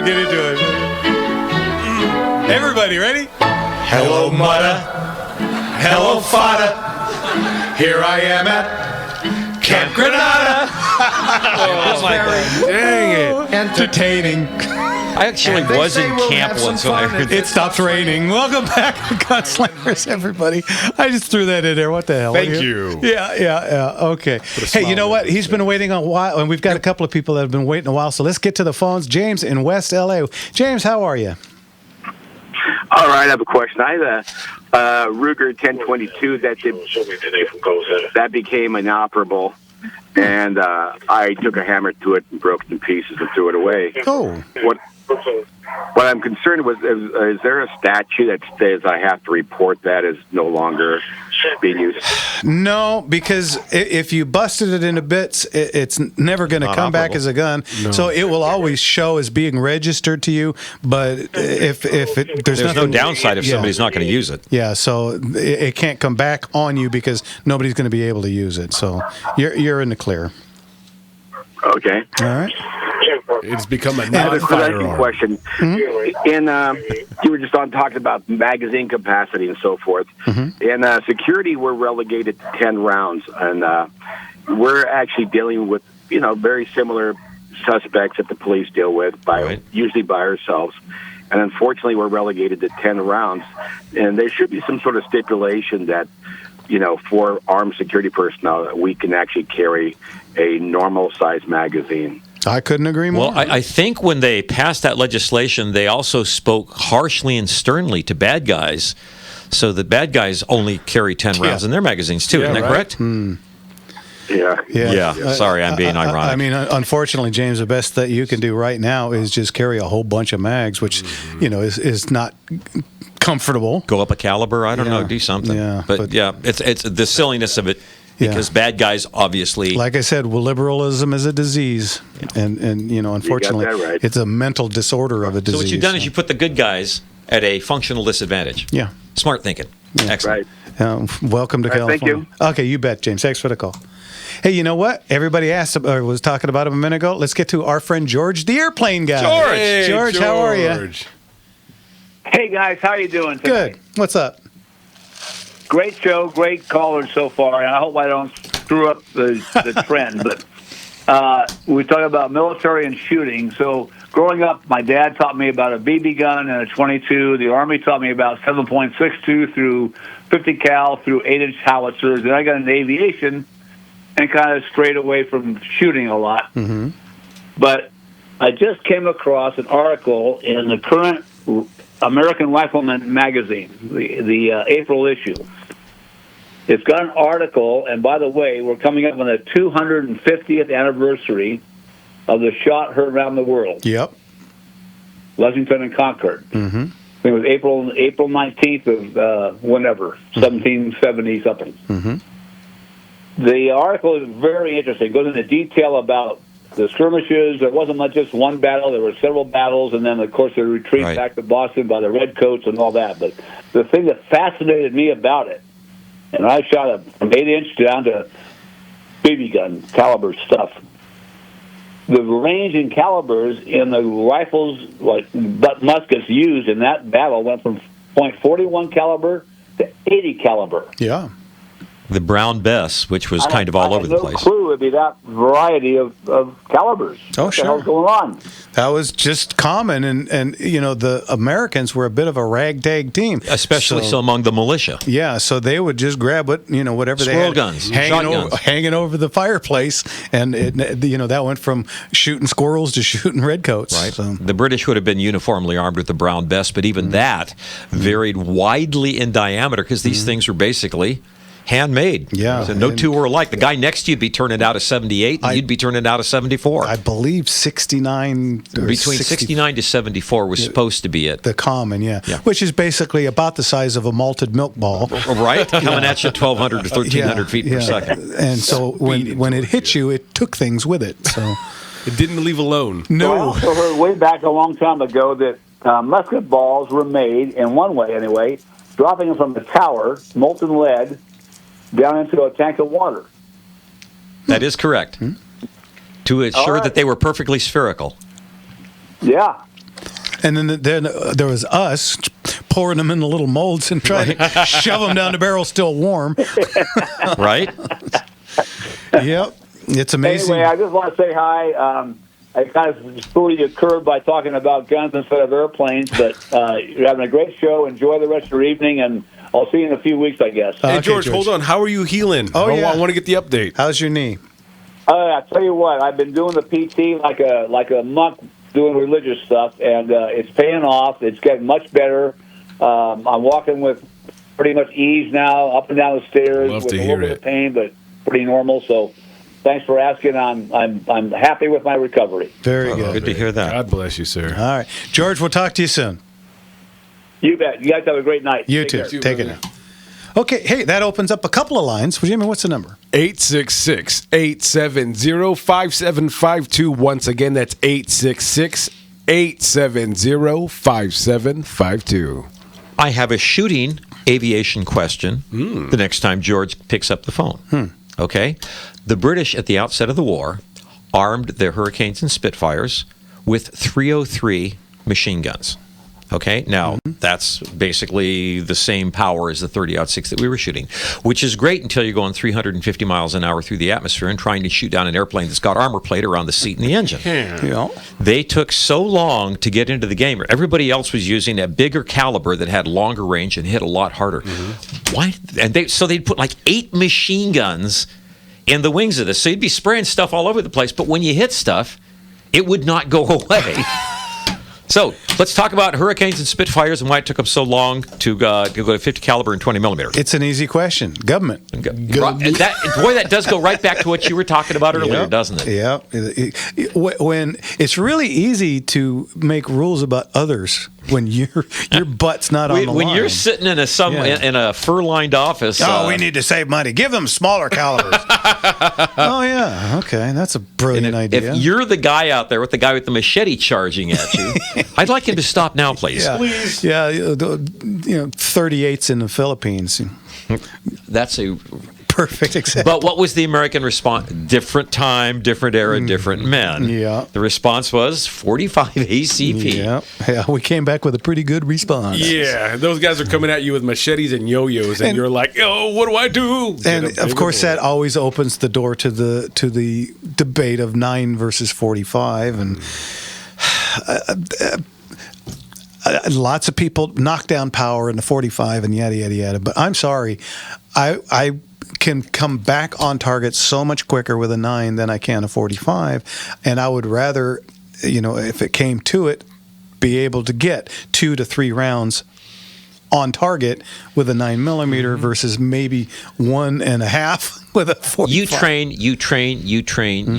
we'll get into it. Everybody, ready? Hello, Mudda. Hello, Fada. Here I am at Camp Granada. Oh, my God. Dang it. Entertaining. I actually was in camp once when I heard that. It stops raining. Welcome back to Gunslingers, everybody. I just threw that in there. What the hell? Thank you. Yeah. Okay. Hey, you know what? He's been waiting a while, and we've got a couple of people that have been waiting a while, so let's get to the phones. James in West L.A. James, how are you? All right, I have a question. I had a Ruger 1022 that became inoperable, and I took a hammer to it and broke it in pieces and threw it away. Oh. What I'm concerned with is there a statute that says I have to report that as no longer being used? No, because if you busted it into bits, it's never going to come back as a gun. No. So it will always show as being registered to you. But if there's no downside if somebody's not going to use it. Yeah, so it can't come back on you because nobody's going to be able to use it. So you're in the clear. Okay. All right. It's become a non-firearm question. You were just talking about magazine capacity and so forth. In security, we're relegated to 10 rounds, and we're actually dealing with very similar suspects that the police deal with usually by ourselves. And unfortunately, we're relegated to 10 rounds, and there should be some sort of stipulation that for armed security personnel, that we can actually carry a normal-sized magazine. I couldn't agree more. Well, I think when they passed that legislation, they also spoke harshly and sternly to bad guys, so that bad guys only carry 10 rounds in their magazines, too. Isn't that correct? Yeah. Sorry, I'm being ironic. I mean, unfortunately, James, the best that you can do right now is just carry a whole bunch of mags, which, is not comfortable. Go up a caliber, I don't know, do something. Yeah, but it's the silliness of it. Because bad guys, obviously... Like I said, liberalism is a disease. And unfortunately, it's a mental disorder of a disease. So what you've done is you put the good guys at a functional disadvantage. Yeah. Smart thinking. Yeah. Excellent. Right. Welcome to California. Thank you. Okay, you bet, James. Thanks for the call. Hey, you know what? Everybody was talking about him a minute ago. Let's get to our friend George, the airplane guy. George! Hey, George, how are you? Hey, guys. How you doing today? Good. What's up? Great show, great callers so far, and I hope I don't screw up the trend. But we talk about military and shooting. So growing up, my dad taught me about a BB gun and a 22. The Army taught me about 7.62 through 50 cal through 8-inch howitzers. And I got into aviation and kind of strayed away from shooting a lot. Mm-hmm. But I just came across an article in the current American Rifleman magazine, the April issue. It's got an article, and by the way, we're coming up on the 250th anniversary of the shot heard around the world. Yep. Lexington and Concord. Mm-hmm. It was April 19th of whenever, 1770 something. Mm-hmm. The article is very interesting. It goes into detail about the skirmishes. There wasn't just one battle. There were several battles, and then, of course, the retreat back to Boston by the Redcoats and all that. But the thing that fascinated me about it, and I shot it from 8-inch down to BB gun caliber stuff. The range in calibers in the rifles, like muskets used in that battle, went from .41 caliber to 80 caliber. Yeah. The Brown Bess, which was kind of all over the place. I had no clue it'd be that variety of calibers. Oh, what sure. the hell's going on? That was just common, and the Americans were a bit of a ragtag team, especially so among the militia. Yeah, so they would just grab whatever they had, guns, hanging over the fireplace, and that went from shooting squirrels to shooting redcoats. Right. So. The British would have been uniformly armed with the Brown Bess, but even that varied widely in diameter because these things were basically handmade. Yeah. So no two were alike. The guy next to you'd be turning out a 78, and you'd be turning out a 74. I believe 69. Between 69 to 74 was supposed to be it. The common, yeah. Which is basically about the size of a malted milk ball. Right? Coming at you 1,200 to 1,300 feet per second. And so when it hit you, it took things with it. So it didn't leave alone. No. Well, I also heard way back a long time ago that musket balls were made, in one way anyway, dropping them from the tower, molten lead, down into a tank of water. That is correct. To ensure that they were perfectly spherical. Yeah. And then there was us pouring them in the little molds and trying to shove them down the barrel still warm. Right? Yep. It's amazing. Anyway, I just want to say hi. I kind of threw you a curve by talking about guns instead of airplanes, but you're having a great show. Enjoy the rest of your evening, and I'll see you in a few weeks, I guess. Hey, Okay, George, hold on. How are you healing? Oh, yeah. I want to get the update. How's your knee? I tell you what, I've been doing the PT like a monk doing religious stuff, and it's paying off. It's getting much better. I'm walking with pretty much ease now, up and down the stairs Love with to a hear little bit it. of pain, but pretty normal. So, thanks for asking. I'm happy with my recovery. Very good. Good to hear that. God bless you, sir. All right. George, we'll talk to you soon. You bet. You guys have a great night. You Take too. care. Take it now. Okay. Hey, that opens up a couple of lines. Jimmy, what's the number? 866-870-5752. Once again, that's 866-870-5752. I have a shooting aviation question the next time George picks up the phone. Okay? The British, at the outset of the war, armed their Hurricanes and Spitfires with 303 machine guns. Okay? Now, that's basically the same power as the 30-06 that we were shooting, which is great until you're going 350 miles an hour through the atmosphere and trying to shoot down an airplane that's got armor plate around the seat and the engine. Yeah. They took so long to get into the game. Everybody else was using a bigger caliber that had longer range and hit a lot harder. Why? And they'd put like 8 machine guns in the wings of this. So you'd be spraying stuff all over the place, but when you hit stuff, it would not go away. So let's talk about Hurricanes and Spitfires and why it took them so long to go to 50 caliber and 20 millimeter. It's an easy question. Government. That does go right back to what you were talking about earlier, Yep. doesn't it? Yeah. When it's really easy to make rules about others when your butt's not on the line. When you're sitting in a fur-lined office. we need to save money. Give them smaller calibers. Oh yeah. Okay, that's a brilliant idea. If you're the guy out there with the guy with the machete charging at you, I'd like him to stop now, please. Yeah. Please. Yeah, 38s in the Philippines. That's a. Perfect example. But what was the American response? Different time, different era, different men. Yeah. The response was 45 ACP. Yeah, we came back with a pretty good response. Yeah, those guys are coming at you with machetes and yo-yos, and you're like, "Oh, what do I do?" And of course, that always opens the door to the debate of 9 versus 45, and lots of people knock down power in the 45 and yada yada yada. But I'm sorry, I can come back on target so much quicker with a 9 than I can a 45, and I would rather, if it came to it, be able to get 2 to 3 rounds on target with a 9mm versus maybe 1.5 with a 45. You train.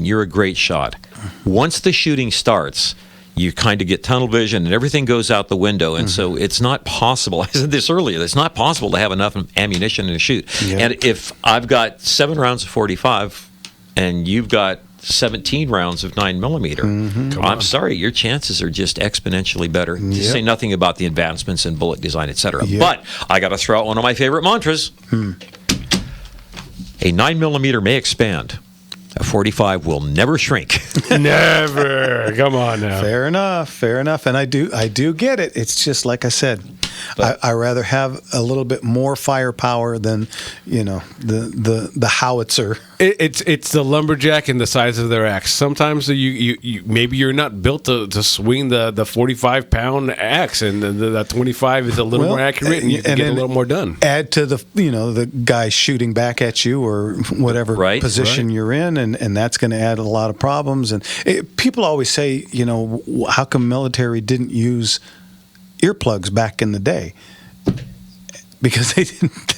You're a great shot. Once the shooting starts, you kind of get tunnel vision and everything goes out the window. And so it's not possible, I said this earlier, it's not possible to have enough ammunition to shoot. Yeah. And if I've got 7 rounds of 45 and you've got 17 rounds of 9mm, I'm sorry, your chances are just exponentially better. To say nothing about the advancements in bullet design, etc. But I got to throw out one of my favorite mantras. A 9mm may expand. A 45 will never shrink. Never. Come on now. Fair enough. And I do get it. It's just like I said, I rather have a little bit more firepower than the howitzer. It's the lumberjack and the size of their axe. Sometimes you maybe you're not built to swing the 45-pound axe, and that 25 is a little more accurate, and you can get a little more done. Add to the guy shooting back at you or whatever position you're in, and that's going to add a lot of problems. And people always say, how come military didn't use earplugs back in the day? Because they didn't.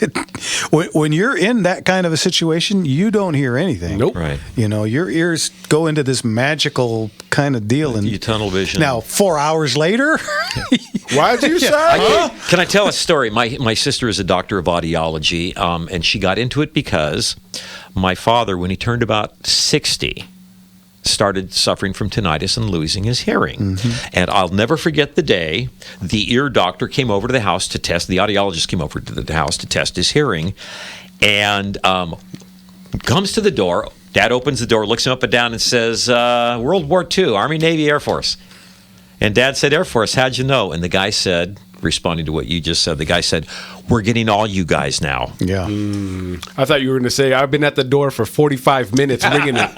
When you're in that kind of a situation, you don't hear anything. Nope. Right. Your ears go into this magical kind of deal, and You tunnel vision. Now 4 hours later, Why'd you say? Can I tell a story? My sister is a doctor of audiology, and she got into it because my father, when he turned about 60, started suffering from tinnitus and losing his hearing. And I'll never forget the day the ear doctor came over to the house to test, the audiologist came over to the house to test his hearing, and comes to the door. Dad opens the door, looks him up and down, and says, World War II, Army, Navy, Air Force. And Dad said, Air Force, how'd you know? And the guy said, responding to what you just said, the guy said, we're getting all you guys now. Yeah. I thought you were going to say, I've been at the door for 45 minutes ringing it.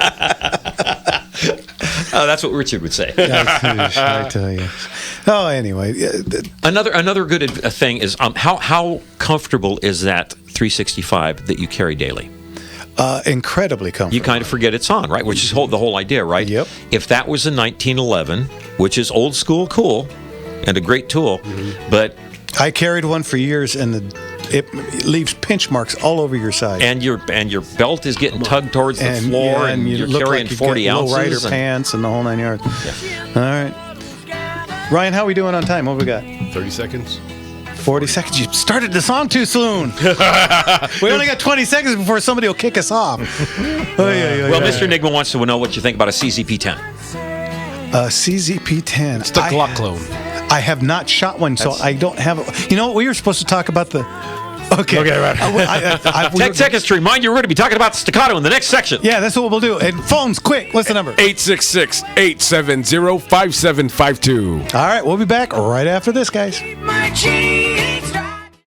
Oh, that's what Richard would say. I tell you. Oh, anyway. Another good thing is how comfortable is that 365 that you carry daily? Incredibly comfortable. You kind of forget it's on, right? Which is the whole idea, right? Yep. If that was a 1911, which is old school cool and a great tool, but I carried one for years, and it leaves pinch marks all over your side. and your belt is getting tugged towards the floor, and you you're look carrying like you 40 got ounces. low rider pants and the whole 9 yards. All right. Ryan, how are we doing on time? What we got? 30 seconds. 40 seconds. You started the song too soon. We only got 20 seconds before somebody will kick us off. Well, Mr. Enigma wants to know what you think about a CZP-10. CZP-10. It's the Glock clone. I have not shot one, so I don't have. You know what? We were supposed to talk about the. Okay, right. 10 seconds to remind you we're going to be talking about staccato in the next section. Yeah, that's what we'll do. And phones, quick. What's the number? 866-870-5752. All right, we'll be back right after this, guys. My jeans.